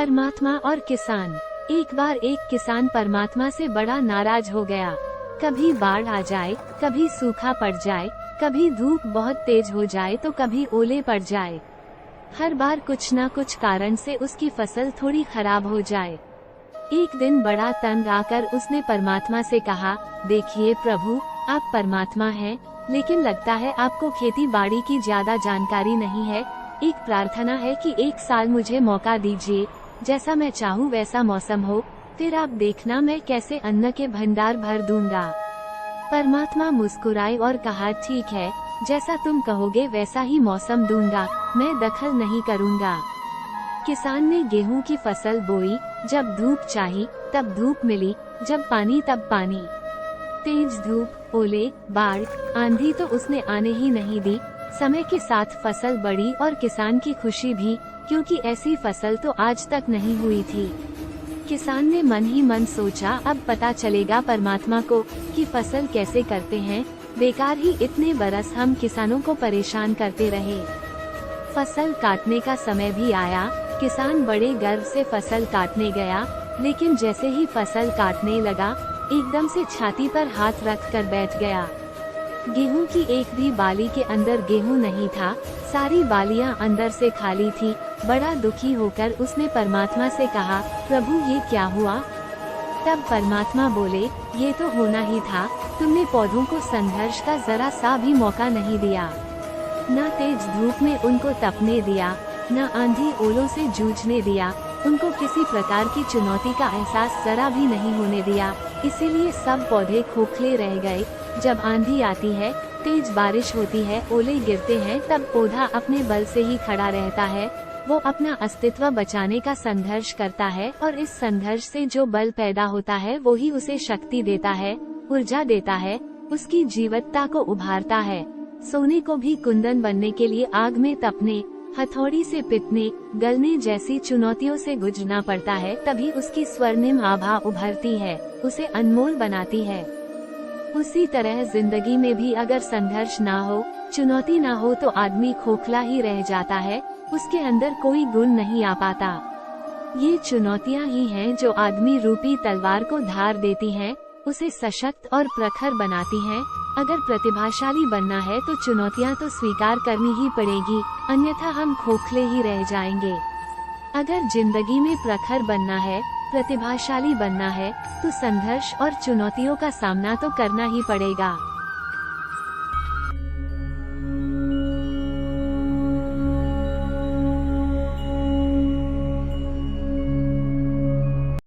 परमात्मा और किसान। एक बार एक किसान परमात्मा से बड़ा नाराज हो गया। कभी बाढ़ आ जाए, कभी सूखा पड़ जाए, कभी धूप बहुत तेज हो जाए तो कभी ओले पड़ जाए। हर बार कुछ न कुछ कारण से उसकी फसल थोड़ी खराब हो जाए। एक दिन बड़ा तंग आकर उसने परमात्मा से कहा, देखिए प्रभु, आप परमात्मा हैं, लेकिन लगता है आपको खेती बाड़ी की ज्यादा जानकारी नहीं है। एक प्रार्थना है कि एक साल मुझे मौका दीजिए, जैसा मैं चाहूँ वैसा मौसम हो, फिर आप देखना मैं कैसे अन्न के भंडार भर दूंगा। परमात्मा मुस्कुराए और कहा, ठीक है, जैसा तुम कहोगे वैसा ही मौसम दूंगा, मैं दखल नहीं करूंगा। किसान ने गेहूं की फसल बोई। जब धूप चाही तब धूप मिली, जब पानी तब पानी। तेज धूप, ओले, बाढ़, आंधी तो उसने आने ही नहीं दी। समय के साथ फसल बढ़ी और किसान की खुशी भी, क्योंकि ऐसी फसल तो आज तक नहीं हुई थी। किसान ने मन ही मन सोचा, अब पता चलेगा परमात्मा को कि फसल कैसे करते हैं। बेकार ही इतने बरस हम किसानों को परेशान करते रहे। फसल काटने का समय भी आया। किसान बड़े गर्व से फसल काटने गया, लेकिन जैसे ही फसल काटने लगा, एकदम से छाती पर हाथ रख कर बैठ गया। गेहूं की एक भी बाली के अंदर गेहूं नहीं था, सारी बालियां अंदर से खाली थी। बड़ा दुखी होकर उसने परमात्मा से कहा, प्रभु ये क्या हुआ? तब परमात्मा बोले, ये तो होना ही था, तुमने पौधों को संघर्ष का जरा सा भी मौका नहीं दिया। न तेज धूप में उनको तपने दिया, न आंधी ओलों से जूझने दिया, उनको किसी प्रकार की चुनौती का एहसास जरा भी नहीं होने दिया। इसीलिए सब पौधे खोखले रह गए। जब आंधी आती है, तेज बारिश होती है, ओले गिरते हैं, तब पौधा अपने बल से ही खड़ा रहता है। वो अपना अस्तित्व बचाने का संघर्ष करता है, और इस संघर्ष से जो बल पैदा होता है वो ही उसे शक्ति देता है, ऊर्जा देता है, उसकी जीवटता को उभारता है। सोने को भी कुंदन बनने के लिए आग में तपने, हथौड़ी से पिटने, गलने जैसी चुनौतियों से गुजरना पड़ता है, तभी उसकी स्वर्णिम आभा उभरती है, उसे अनमोल बनाती है। उसी तरह जिंदगी में भी अगर संघर्ष ना हो, चुनौती ना हो, तो आदमी खोखला ही रह जाता है, उसके अंदर कोई गुण नहीं आ पाता। ये चुनौतियाँ ही हैं जो आदमी रूपी तलवार को धार देती हैं, उसे सशक्त और प्रखर बनाती हैं। अगर प्रतिभाशाली बनना है तो चुनौतियाँ तो स्वीकार करनी ही पड़ेगी, अन्यथा हम खोखले ही रह जाएंगे। अगर जिंदगी में प्रखर बनना है, प्रतिभाशाली बनना है, तो संघर्ष और चुनौतियों का सामना तो करना ही पड़ेगा।